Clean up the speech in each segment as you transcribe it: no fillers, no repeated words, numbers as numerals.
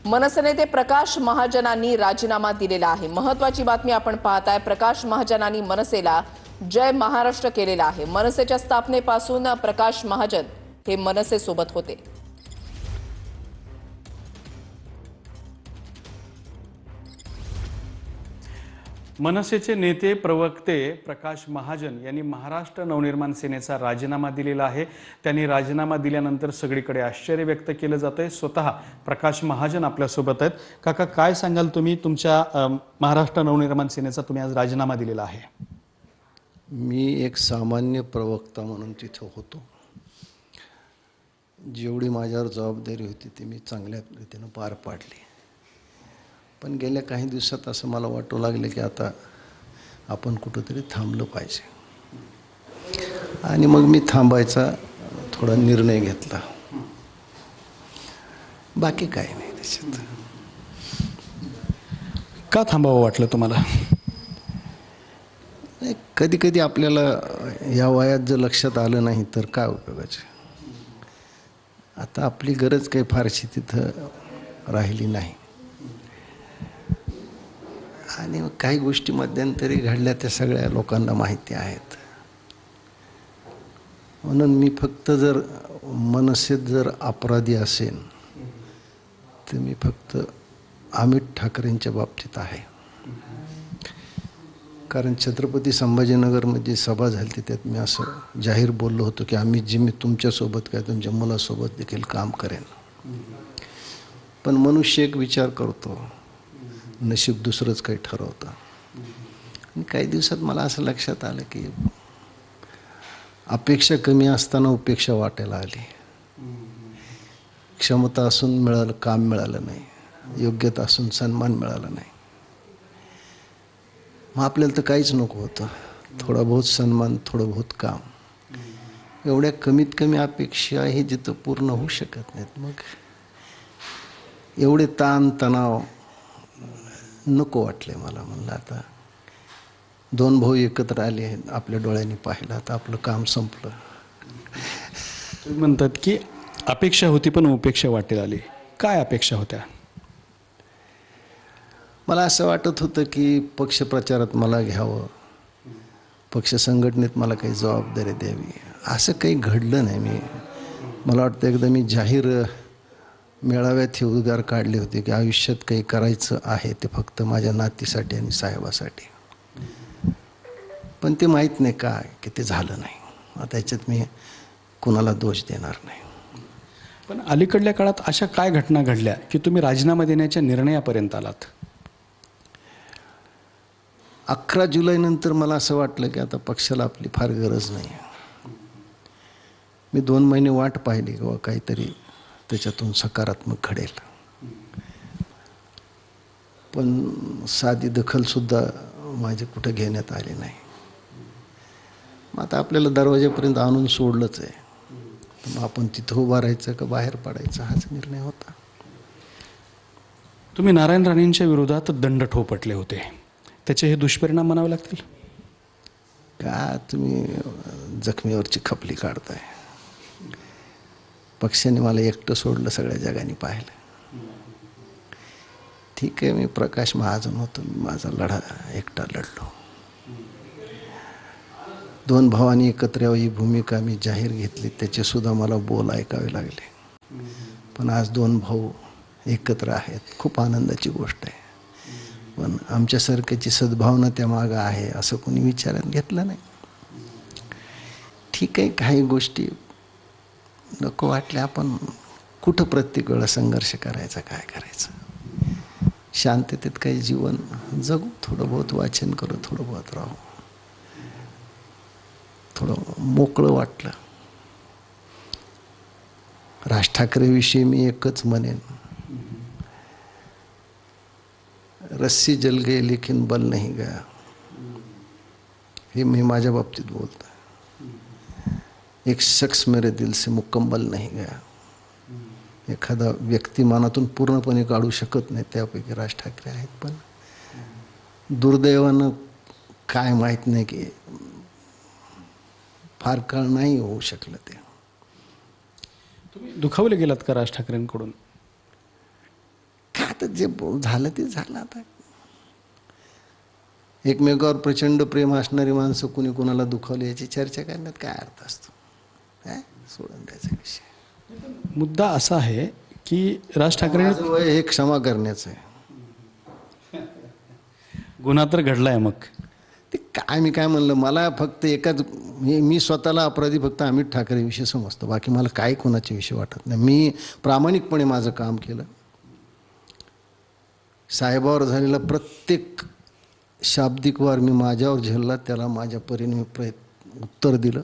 मनसे नेते प्रकाश महाजनांनी राजीनामा दिलेला आहे। महत्त्वाची बातमी आपण पाहताय। प्रकाश महाजनांनी मनसेला जय महाराष्ट्र केलेला आहे। मनसेच्या स्थापनेपासून प्रकाश महाजन हे मनसे सोबत होते। मनसेचे नेते प्रवक्ते प्रकाश महाजन यांनी महाराष्ट्र नवनिर्माण सेनेचा राजीनामा दिलेला आहे। त्यांनी राजीनामा दिल्यानंतर सगळीकडे आश्चर्य व्यक्त केलं जातंय। स्वतः प्रकाश महाजन आपल्या सोबत आहेत। काका, काय सांगाल तुम्ही? तुमच्या महाराष्ट्र नवनिर्माण सेनेचा तुम्ही आज राजीनामा दिलेला आहे। मी एक सामान्य प्रवक्ता म्हणून तिथं होतो। जेवढी माझ्यावर जबाबदारी होती ती मी चांगल्या रीतीने पार पाडली। पण गेल्या काही दिवसात असं मला वाटू लागलं की आता आपण कुठंतरी थांबलं पाहिजे, आणि मग मी थांबायचा थोडा निर्णय घेतला। बाकी काही नाही त्याच्यात। का थांबावं वाटलं तुम्हाला? कधी कधी आपल्याला या वयात जर लक्षात आलं नाही तर काय उपयोगाचं। आता आपली गरज काही फारशी तिथं राहिली नाही, आणि काही गोष्टी मध्यंतरी घडल्या त्या सगळ्या लोकांना माहिती आहेत। म्हणून मी फक्त जर मनसेत जर अपराधी असेल तर मी फक्त अमित ठाकरेंच्या बाबतीत आहे। कारण छत्रपती संभाजीनगरमध्ये सभा झाली त्यात मी असं जाहीर बोललो होतो की मी तुमच्यासोबत काय तुमच्या मुलासोबत देखील काम करेन। पण मनुष्य एक विचार करतो, नशीब दुसरंच काही ठरवतं। आणि काही दिवसात मला असं लक्षात आलं की अपेक्षा कमी असताना उपेक्षा वाटायला आली। क्षमता असून काम मिळालं नाही, योग्यता असून सन्मान मिळाला नाही। मग आपल्याला तर काहीच नको होतं, थोडा बहुत सन्मान, थोडं बहुत काम। एवढ्या कमीत कमी अपेक्षाही जिथं पूर्ण होऊ शकत नाहीत, मग एवढे ताण तणाव नको वाटले मला। म्हणलं आता दोन भाऊ एकत्र आले, आपल्या डोळ्यांनी पाहिलं, आता आपलं काम संपलं। तुम्ही म्हणतात की अपेक्षा होती पण उपेक्षा वाटेल आली। काय अपेक्षा होत्या? मला असं वाटत होतं की पक्षप्रचारात मला घ्यावं, पक्ष संघटनेत मला काही जबाबदारी द्यावी। असं काही घडलं नाही। मला वाटतं एकदा मी जाहीर मेळाव्यात हे उद्गार काढले होते की आयुष्यात काही करायचं आहे ते फक्त माझ्या नातीसाठी आणि साहेबासाठी। पण ते माहीत नाही काय की ते झालं नाही। आता याच्यात मी कुणाला दोष देणार नाही। पण अलीकडल्या काळात अशा काय घटना घडल्या की तुम्ही राजीनामा देण्याच्या निर्णयापर्यंत आलात? 11 जुलैनंतर मला असं वाटलं की आता पक्षाला आपली फार गरज नाही। मी 2 महिने वाट पाहिली किंवा काहीतरी त्याच्यातून सकारात्मक घडेल, पण साधी दखलसुद्धा माझी कुठं घेण्यात आली नाही। मग आता आपल्याला दरवाजापर्यंत आणून सोडलंच आहे, तर मग आपण तिथं उभं राहायचं का बाहेर पडायचं हाच निर्णय होता। तुम्ही नारायण राणेंच्या विरोधात दंड ठोपटले होते, त्याचे हे दुष्परिणाम म्हणावे लागतील का? तुम्ही जखमीवरची खपली काढताय। पक्षाने मला एकटं सोडलं, सगळ्या जगाने पाहिलं। ठीक आहे, मी प्रकाश महाजन होतो, मी माझा लढा एकटा लढलो। 2 भावांनी एकत्र यावं ही भूमिका मी जाहीर घेतली, त्याचे सुद्धा मला बोल ऐकावे लागले। पण आज 2 भाऊ एकत्र आहेत, खूप आनंदाची गोष्ट आहे। पण आमच्यासारख्याची सद्भावना त्या मागं आहे असं कोणी विचारात घेतलं नाही। ठीक आहे, काही गोष्टी नको वाटल्या, आपण कुठं प्रत्येक वेळा संघर्ष करायचा, काय करायचं। शांततेत काही जीवन जगू, थोडं बहुत वाचन करू, थोडं बहुत राहू, थोडं मोकळं वाटलं। राज ठाकरेविषयी मी एकच म्हणेन, रस्सी जल गई लेकिन बल नहीं गया। हे मी माझ्या बाबतीत बोलतो। एक शख्स मेरे दिल से मुकम्मल नहीं गया। एखादा व्यक्ती मनातून पूर्णपणे काढू शकत नाही, त्यापैकी राज ठाकरे आहेत। पण दुर्दैवानं काय माहीत नाही की फार काळ नाही होऊ शकलं ते। तुम्ही दुखावले गेलात का राज ठाकरेंकडून? आता जे झालं ते झालं. आता एकमेकावर प्रचंड प्रेम असणारी माणसं कुणी कुणाला दुखावली याची चर्चा करण्यात काय अर्थ असतो? काय सोडून द्यायचा विषय. मुद्दा असा आहे की राज ठाकरेंनी माझं वय हे क्षमा करण्याचं आहे. गुन्हा तर घडलाय, मग ते काय मी काय म्हणलं, मला फक्त एकाच मी स्वतःला अपराधी फक्त अमित ठाकरेविषयी समजतो, बाकी मला काय कोणाच्या विषयी वाटत नाही. मी प्रामाणिकपणे माझं काम केलं. साहेबावर झालेला प्रत्येक शाब्दिक वार मी माझ्यावर झेलला, त्याला माझ्या परीने मी उत्तर दिलं.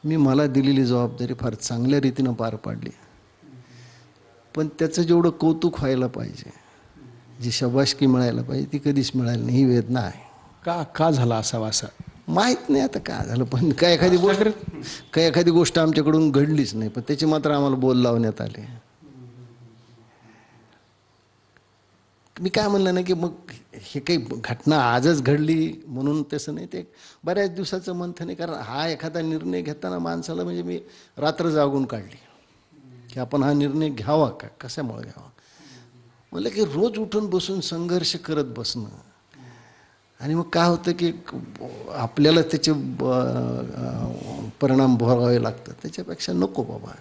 मी मला दिलेली जबाबदारी फार चांगल्या रीतीनं पार पाडली. पण त्याचं जेवढं कौतुक व्हायला पाहिजे, जी शाबासकी मिळायला पाहिजे, ती कधीच मिळाली नाही. ही वेदना आहे. का झाला असावा असं माहीत नाही आता काय झालं, पण काय एखादी गोष्ट आमच्याकडून घडलीच नाही, पण त्याची मात्र आम्हाला बोल लावण्यात आले. मी काय म्हणलं ना की मग हे काही घटना आजच घडली म्हणून तसं नाही, ते बऱ्याच दिवसाचं मंथन आहे. कारण हा एखादा निर्णय घेताना माणसाला म्हणजे मी रात्र जागून काढली की आपण हा निर्णय घ्यावा का, कशामुळे घ्यावा. म्हणलं की रोज उठून बसून संघर्ष करत बसणं आणि मग काय होतं की आपल्याला त्याचे परिणाम भोगावे लागतात, त्याच्यापेक्षा नको बाबा,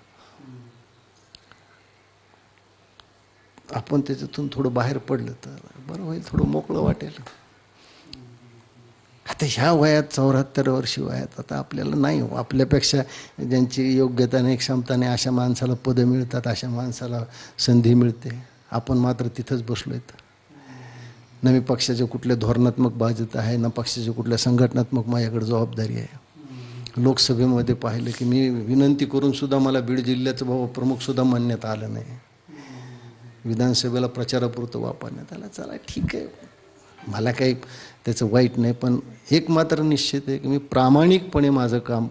आपण त्याच्यातून थोडं बाहेर पडलं तर बरं होईल, थोडं मोकळं वाटेल. आता ह्या वयात 74 वर्षी वयात आता आपल्याला नाही, आपल्यापेक्षा ज्यांची योग्यता नाही, क्षमता नाही, अशा माणसाला पदं मिळतात, अशा माणसाला संधी मिळते. आपण मात्र तिथंच बसलोय. ना मी पक्षाच्या कुठल्या धोरणात्मक बाजूत आहे, ना पक्षाच्या कुठल्या संघटनात्मक माझ्याकडे जबाबदारी आहे. लोकसभेमध्ये पाहिलं की मी विनंती करून सुद्धा मला बीड जिल्ह्याचं प्रमुखसुद्धा मानण्यात आलं नाही. विधानसभेला प्रचारापुरतं वापरण्यात आलं. चला ठीक आहे, मला काही त्याचं वाईट नाही. पण एक मात्र निश्चित आहे की मी प्रामाणिकपणे माझं काम